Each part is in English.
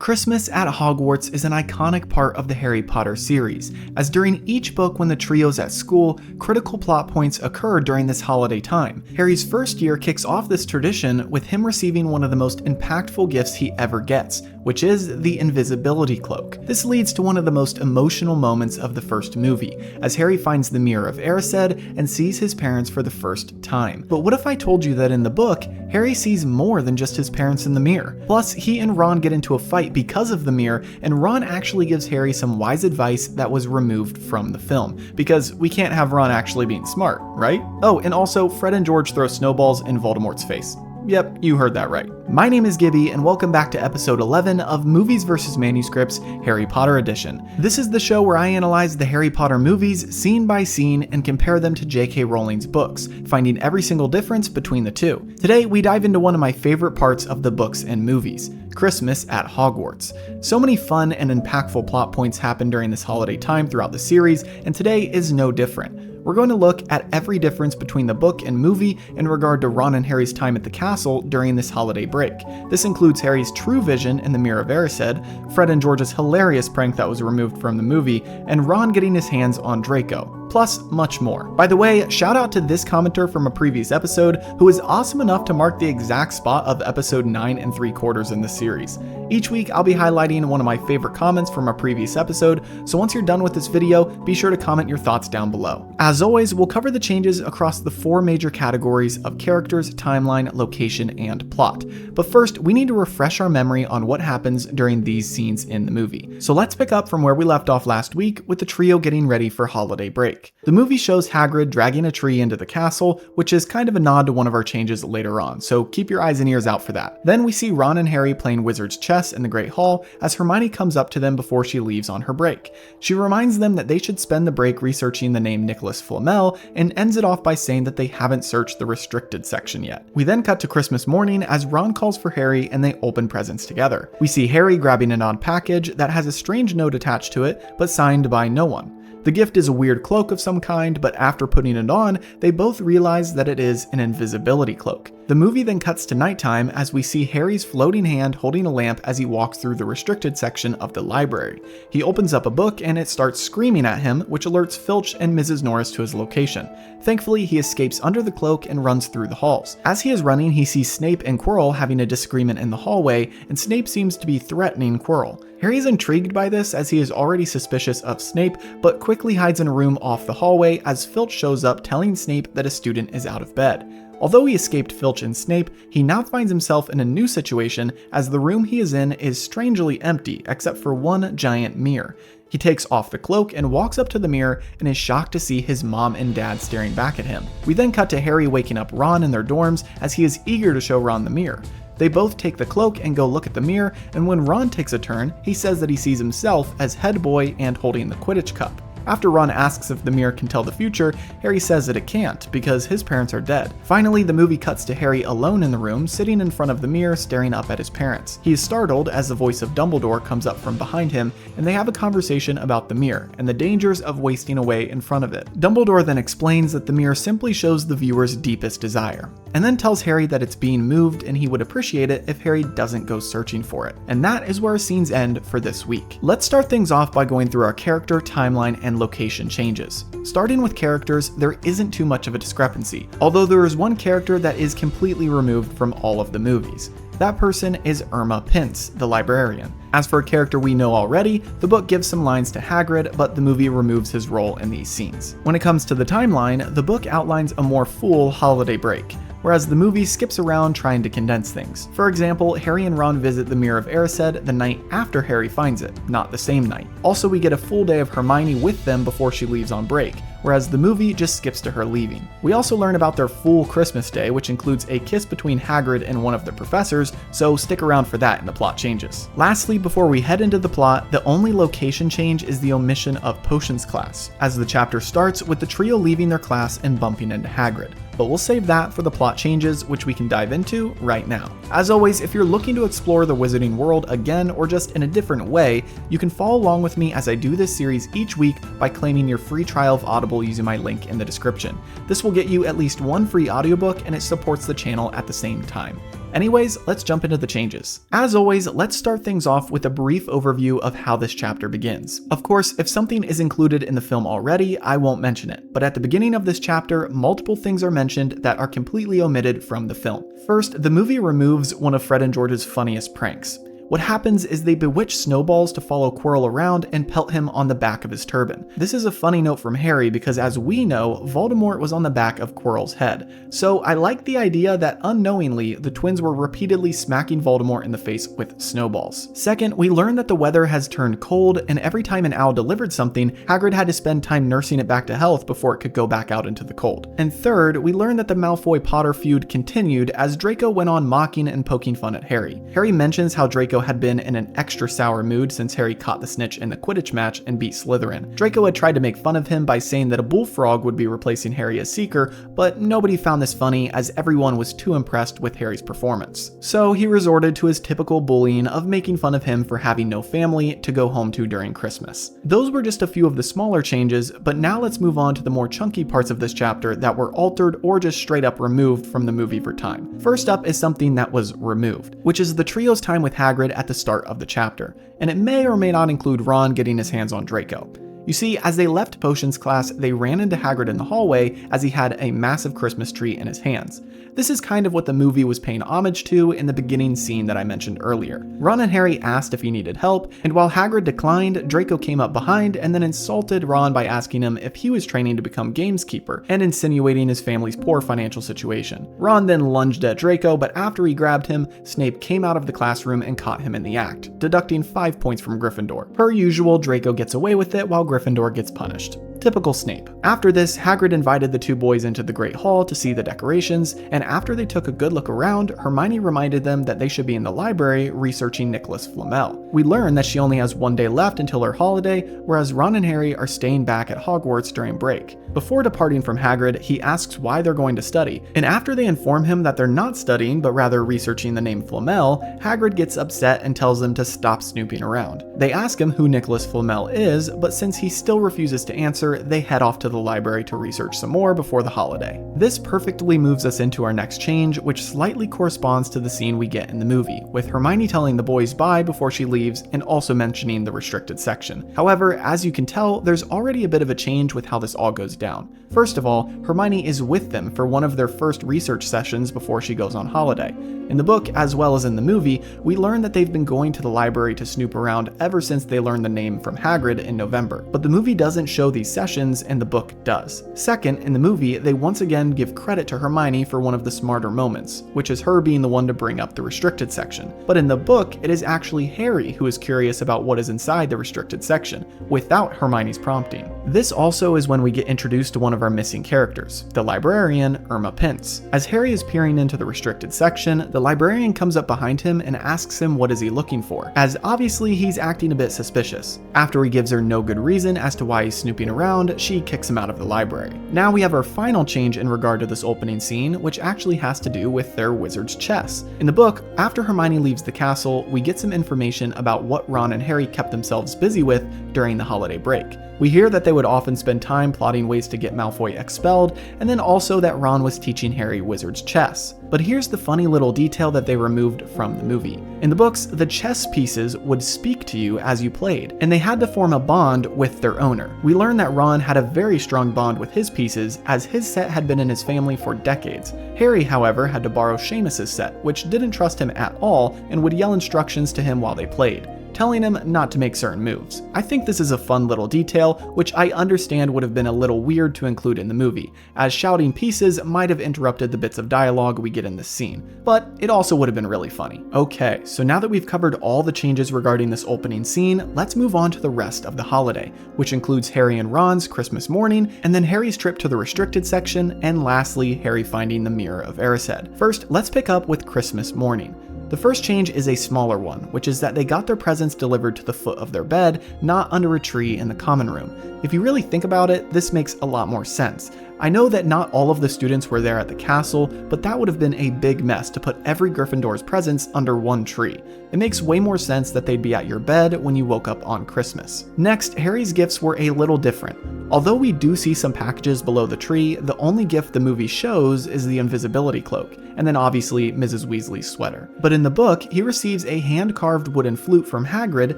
Christmas at Hogwarts is an iconic part of the Harry Potter series, as during each book when the trio's at school, critical plot points occur during this holiday time. Harry's first year kicks off this tradition with him receiving one of the most impactful gifts he ever gets, which is the invisibility cloak. This leads to one of the most emotional moments of the first movie, as Harry finds the Mirror of Erised and sees his parents for the first time. But what if I told you that in the book, Harry sees more than just his parents in the mirror? Plus, he and Ron get into a fight because of the mirror, and Ron actually gives Harry some wise advice that was removed from the film, because we can't have Ron actually being smart, right? Oh, and also, Fred and George throw snowballs in Voldemort's face. Yep, you heard that right. My name is Gibby, and welcome back to episode 11 of Movies vs. Manuscripts, Harry Potter Edition. This is the show where I analyze the Harry Potter movies scene by scene and compare them to J.K. Rowling's books, finding every single difference between the two. Today, we dive into one of my favorite parts of the books and movies, Christmas at Hogwarts. So many fun and impactful plot points happen during this holiday time throughout the series, and today is no different. We're going to look at every difference between the book and movie in regard to Ron and Harry's time at the castle during this holiday break. This includes Harry's true vision in the Mirror of Erised, Fred and George's hilarious prank that was removed from the movie, and Ron getting his hands on Draco. Plus much more. By the way, shout out to this commenter from a previous episode who was awesome enough to mark the exact spot of episode 9 3/4 in the series. Each week I'll be highlighting one of my favorite comments from a previous episode, so once you're done with this video, be sure to comment your thoughts down below. As always, we'll cover the changes across the 4 major categories of characters, timeline, location, and plot. But first, we need to refresh our memory on what happens during these scenes in the movie. So let's pick up from where we left off last week with the trio getting ready for holiday break. The movie shows Hagrid dragging a tree into the castle, which is kind of a nod to one of our changes later on, so keep your eyes and ears out for that. Then we see Ron and Harry playing wizard's chess in the Great Hall as Hermione comes up to them before she leaves on her break. She reminds them that they should spend the break researching the name Nicholas Flamel and ends it off by saying that they haven't searched the restricted section yet. We then cut to Christmas morning as Ron calls for Harry and they open presents together. We see Harry grabbing an odd package that has a strange note attached to it, but signed by no one. The gift is a weird cloak of some kind, but after putting it on, they both realize that it is an invisibility cloak. The movie then cuts to nighttime as we see Harry's floating hand holding a lamp as he walks through the restricted section of the library. He opens up a book and it starts screaming at him, which alerts Filch and Mrs. Norris to his location. Thankfully, he escapes under the cloak and runs through the halls. As he is running, he sees Snape and Quirrell having a disagreement in the hallway, and Snape seems to be threatening Quirrell. Harry is intrigued by this as he is already suspicious of Snape, but quickly hides in a room off the hallway as Filch shows up telling Snape that a student is out of bed. Although he escaped Filch and Snape, he now finds himself in a new situation as the room he is in is strangely empty except for one giant mirror. He takes off the cloak and walks up to the mirror and is shocked to see his mom and dad staring back at him. We then cut to Harry waking up Ron in their dorms as he is eager to show Ron the mirror. They both take the cloak and go look at the mirror, and when Ron takes a turn, he says that he sees himself as head boy and holding the Quidditch cup. After Ron asks if the mirror can tell the future, Harry says that it can't because his parents are dead. Finally, the movie cuts to Harry alone in the room, sitting in front of the mirror staring up at his parents. He is startled as the voice of Dumbledore comes up from behind him, and they have a conversation about the mirror and the dangers of wasting away in front of it. Dumbledore then explains that the mirror simply shows the viewer's deepest desire, and then tells Harry that it's being moved and he would appreciate it if Harry doesn't go searching for it. And that is where our scenes end for this week. Let's start things off by going through our character, timeline, and location changes. Starting with characters, there isn't too much of a discrepancy, although there is one character that is completely removed from all of the movies. That person is Irma Pince, the librarian. As for a character we know already, the book gives some lines to Hagrid, but the movie removes his role in these scenes. When it comes to the timeline, the book outlines a more full holiday break, whereas the movie skips around trying to condense things. For example, Harry and Ron visit the Mirror of Erised the night after Harry finds it, not the same night. Also, we get a full day of Hermione with them before she leaves on break, whereas the movie just skips to her leaving. We also learn about their full Christmas day, which includes a kiss between Hagrid and one of the professors, so stick around for that in the plot changes. Lastly, before we head into the plot, the only location change is the omission of Potions class, as the chapter starts with the trio leaving their class and bumping into Hagrid. But we'll save that for the plot changes, which we can dive into right now. As always, if you're looking to explore the wizarding world again or just in a different way, you can follow along with me as I do this series each week by claiming your free trial of Audible using my link in the description. This will get you at least one free audiobook and it supports the channel at the same time. Anyways, let's jump into the changes. As always, let's start things off with a brief overview of how this chapter begins. Of course, if something is included in the film already, I won't mention it, but at the beginning of this chapter, multiple things are mentioned that are completely omitted from the film. First, the movie removes one of Fred and George's funniest pranks. What happens is they bewitch snowballs to follow Quirrell around and pelt him on the back of his turban. This is a funny note from Harry because, as we know, Voldemort was on the back of Quirrell's head. So I like the idea that unknowingly, the twins were repeatedly smacking Voldemort in the face with snowballs. Second, we learn that the weather has turned cold, and every time an owl delivered something, Hagrid had to spend time nursing it back to health before it could go back out into the cold. And third, we learn that the Malfoy-Potter feud continued as Draco went on mocking and poking fun at Harry. Harry mentions how Draco had been in an extra sour mood since Harry caught the snitch in the Quidditch match and beat Slytherin. Draco had tried to make fun of him by saying that a bullfrog would be replacing Harry as Seeker, but nobody found this funny as everyone was too impressed with Harry's performance. So he resorted to his typical bullying of making fun of him for having no family to go home to during Christmas. Those were just a few of the smaller changes, but now let's move on to the more chunky parts of this chapter that were altered or just straight up removed from the movie for time. First up is something that was removed, which is the trio's time with Hagrid at the start of the chapter, and it may or may not include Ron getting his hands on Draco. You see, as they left potions class, they ran into Hagrid in the hallway as he had a massive Christmas tree in his hands. This is kind of what the movie was paying homage to in the beginning scene that I mentioned earlier. Ron and Harry asked if he needed help, and while Hagrid declined, Draco came up behind and then insulted Ron by asking him if he was training to become gameskeeper and insinuating his family's poor financial situation. Ron then lunged at Draco, but after he grabbed him, Snape came out of the classroom and caught him in the act, deducting 5 points from Gryffindor. Per usual, Draco gets away with it while Gryffindor gets punished. Typical Snape. After this, Hagrid invited the two boys into the Great Hall to see the decorations, and after they took a good look around, Hermione reminded them that they should be in the library researching Nicholas Flamel. We learn that she only has one day left until her holiday, whereas Ron and Harry are staying back at Hogwarts during break. Before departing from Hagrid, he asks why they're going to study, and after they inform him that they're not studying but rather researching the name Flamel, Hagrid gets upset and tells them to stop snooping around. They ask him who Nicholas Flamel is, but since he still refuses to answer, they head off to the library to research some more before the holiday. This perfectly moves us into our next change, which slightly corresponds to the scene we get in the movie, with Hermione telling the boys bye before she leaves and also mentioning the restricted section. However, as you can tell, there's already a bit of a change with how this all goes down. First of all, Hermione is with them for one of their first research sessions before she goes on holiday. In the book, as well as in the movie, we learn that they've been going to the library to snoop around ever since they learned the name from Hagrid in November, but the movie doesn't show these sessions and the book does. Second, in the movie, they once again give credit to Hermione for one of the smarter moments, which is her being the one to bring up the restricted section. But in the book, it is actually Harry who is curious about what is inside the restricted section, without Hermione's prompting. This also is when we get introduced to one of our missing characters, the librarian, Irma Pince. As Harry is peering into the restricted section, the librarian comes up behind him and asks him what is he looking for, as obviously he's acting a bit suspicious. After he gives her no good reason as to why he's snooping around, she kicks him out of the library. Now we have our final change in regard to this opening scene, which actually has to do with their wizard's chess. In the book, after Hermione leaves the castle, we get some information about what Ron and Harry kept themselves busy with during the holiday break. We hear that they would often spend time plotting ways to get Malfoy expelled, and then also that Ron was teaching Harry wizard's chess. But here's the funny little detail that they removed from the movie. In the books, the chess pieces would speak to you as you played, and they had to form a bond with their owner. We learn that Ron had a very strong bond with his pieces, as his set had been in his family for decades. Harry, however, had to borrow Seamus's set, which didn't trust him at all and would yell instructions to him while they played, telling him not to make certain moves. I think this is a fun little detail, which I understand would have been a little weird to include in the movie, as shouting pieces might have interrupted the bits of dialogue we get in this scene, but it also would have been really funny. Okay, so now that we've covered all the changes regarding this opening scene, let's move on to the rest of the holiday, which includes Harry and Ron's Christmas morning, and then Harry's trip to the restricted section, and lastly, Harry finding the Mirror of Erised. First, let's pick up with Christmas morning. The first change is a smaller one, which is that they got their presents delivered to the foot of their bed, not under a tree in the common room. If you really think about it, this makes a lot more sense, I know that not all of the students were there at the castle, but that would have been a big mess to put every Gryffindor's presents under one tree. It makes way more sense that they'd be at your bed when you woke up on Christmas. Next, Harry's gifts were a little different. Although we do see some packages below the tree, the only gift the movie shows is the invisibility cloak, and then obviously Mrs. Weasley's sweater. But in the book, he receives a hand-carved wooden flute from Hagrid,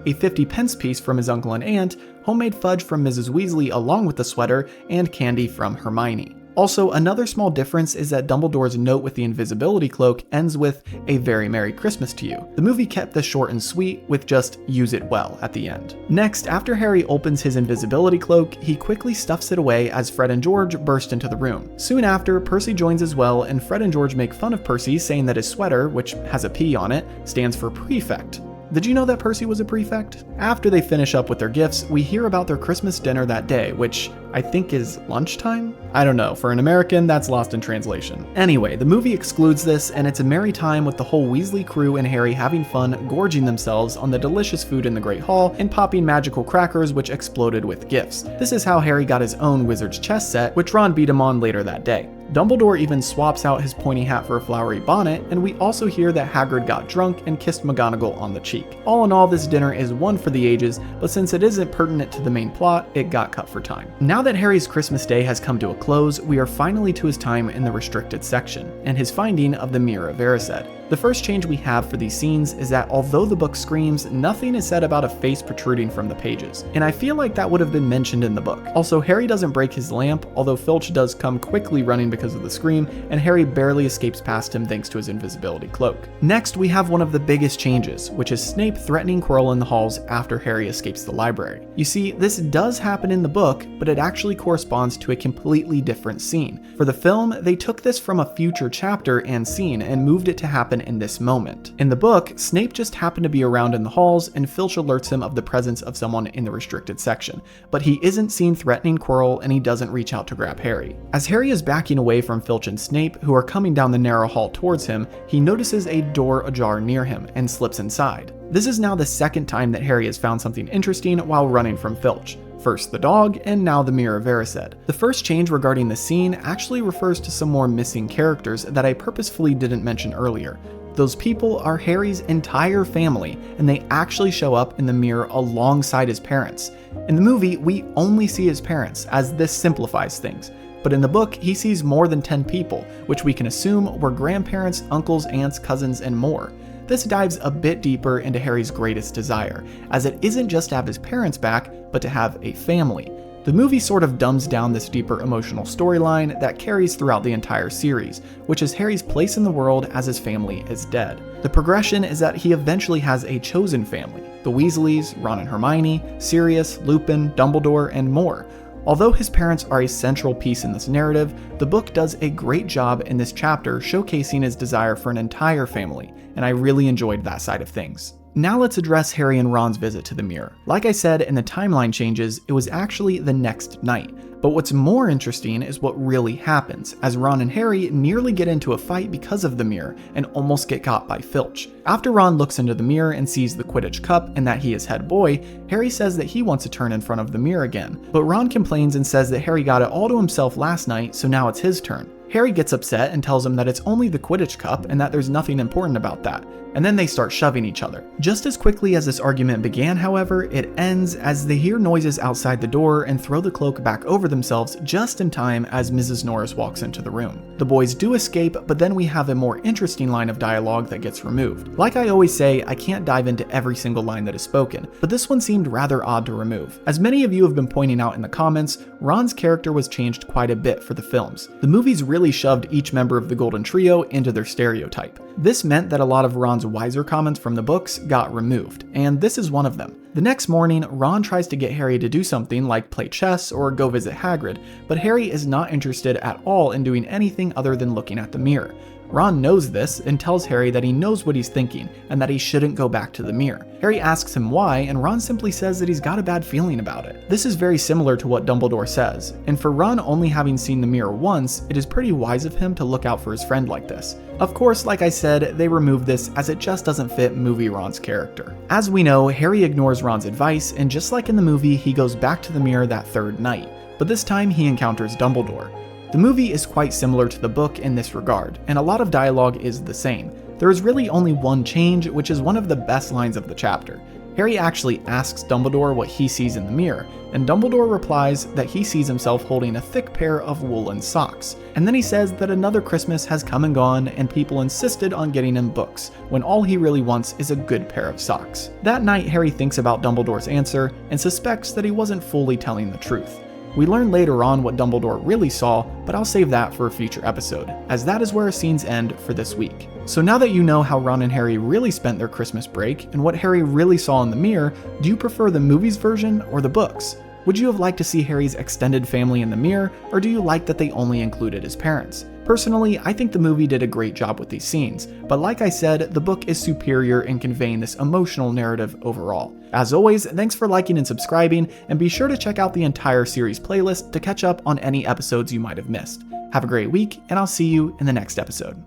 a 50-pence piece from his uncle and aunt, homemade fudge from Mrs. Weasley along with the sweater, and candy from Hermione. Also, another small difference is that Dumbledore's note with the invisibility cloak ends with "A very Merry Christmas to you." The movie kept this short and sweet with just "use it well" at the end. Next, after Harry opens his invisibility cloak, he quickly stuffs it away as Fred and George burst into the room. Soon after, Percy joins as well, and Fred and George make fun of Percy, saying that his sweater, which has a P on it, stands for prefect. Did you know that Percy was a prefect? After they finish up with their gifts, we hear about their Christmas dinner that day, which I think is lunchtime? I don't know, for an American, that's lost in translation. Anyway, the movie excludes this, and it's a merry time with the whole Weasley crew and Harry having fun gorging themselves on the delicious food in the Great Hall and popping magical crackers which exploded with gifts. This is how Harry got his own wizard's chess set, which Ron beat him on later that day. Dumbledore even swaps out his pointy hat for a flowery bonnet, and we also hear that Hagrid got drunk and kissed McGonagall on the cheek. All in all, this dinner is one for the ages, but since it isn't pertinent to the main plot, it got cut for time. Now that Harry's Christmas Day has come to a close, we are finally to his time in the restricted section, and his finding of the Mirror of Erised. The first change we have for these scenes is that although the book screams, nothing is said about a face protruding from the pages, and I feel like that would have been mentioned in the book. Also, Harry doesn't break his lamp, although Filch does come quickly running because of the scream, and Harry barely escapes past him thanks to his invisibility cloak. Next, we have one of the biggest changes, which is Snape threatening Quirrell in the halls after Harry escapes the library. You see, this does happen in the book, but it actually corresponds to a completely different scene. For the film, they took this from a future chapter and scene and moved it to happen in this moment. In the book, Snape just happened to be around in the halls and Filch alerts him of the presence of someone in the restricted section, but he isn't seen threatening Quirrell and he doesn't reach out to grab Harry. As Harry is backing away from Filch and Snape, who are coming down the narrow hall towards him, he notices a door ajar near him and slips inside. This is now the second time that Harry has found something interesting while running from Filch. First the dog, and now the Mirror of Erised. The first change regarding the scene actually refers to some more missing characters that I purposefully didn't mention earlier. Those people are Harry's entire family, and they actually show up in the mirror alongside his parents. In the movie, we only see his parents, as this simplifies things. But in the book, he sees more than 10 people, which we can assume were grandparents, uncles, aunts, cousins, and more. This dives a bit deeper into Harry's greatest desire, as it isn't just to have his parents back, but to have a family. The movie sort of dumbs down this deeper emotional storyline that carries throughout the entire series, which is Harry's place in the world as his family is dead. The progression is that he eventually has a chosen family, the Weasleys, Ron and Hermione, Sirius, Lupin, Dumbledore, and more. Although his parents are a central piece in this narrative, the book does a great job in this chapter showcasing his desire for an entire family, and I really enjoyed that side of things. Now let's address Harry and Ron's visit to the mirror. Like I said, in the timeline changes, it was actually the next night. But what's more interesting is what really happens, as Ron and Harry nearly get into a fight because of the mirror and almost get caught by Filch. After Ron looks into the mirror and sees the Quidditch cup and that he is head boy, Harry says that he wants to turn in front of the mirror again. But Ron complains and says that Harry got it all to himself last night, so now it's his turn. Harry gets upset and tells him that it's only the Quidditch cup and that there's nothing important about that, and then they start shoving each other. Just as quickly as this argument began, however, it ends as they hear noises outside the door and throw the cloak back over themselves just in time as Mrs. Norris walks into the room. The boys do escape, but then we have a more interesting line of dialogue that gets removed. Like I always say, I can't dive into every single line that is spoken, but this one seemed rather odd to remove. As many of you have been pointing out in the comments, Ron's character was changed quite a bit for the films. The movies really shoved each member of the Golden Trio into their stereotype. This meant that a lot of Ron's wiser comments from the books got removed, and this is one of them. The next morning, Ron tries to get Harry to do something like play chess or go visit Hagrid, but Harry is not interested at all in doing anything other than looking at the mirror. Ron knows this and tells Harry that he knows what he's thinking and that he shouldn't go back to the mirror. Harry asks him why, and Ron simply says that he's got a bad feeling about it. This is very similar to what Dumbledore says, and for Ron only having seen the mirror once, it is pretty wise of him to look out for his friend like this. Of course, like I said, they removed this as it just doesn't fit movie Ron's character. As we know, Harry ignores Ron's advice, and just like in the movie, he goes back to the mirror that third night, but this time he encounters Dumbledore. The movie is quite similar to the book in this regard, and a lot of dialogue is the same. There is really only one change, which is one of the best lines of the chapter. Harry actually asks Dumbledore what he sees in the mirror, and Dumbledore replies that he sees himself holding a thick pair of woolen socks. And then he says that another Christmas has come and gone and people insisted on getting him books, when all he really wants is a good pair of socks. That night, Harry thinks about Dumbledore's answer and suspects that he wasn't fully telling the truth. We learn later on what Dumbledore really saw, but I'll save that for a future episode, as that is where our scenes end for this week. So now that you know how Ron and Harry really spent their Christmas break, and what Harry really saw in the mirror, do you prefer the movies version or the books? Would you have liked to see Harry's extended family in the mirror, or do you like that they only included his parents? Personally, I think the movie did a great job with these scenes, but like I said, the book is superior in conveying this emotional narrative overall. As always, thanks for liking and subscribing, and be sure to check out the entire series playlist to catch up on any episodes you might have missed. Have a great week, and I'll see you in the next episode.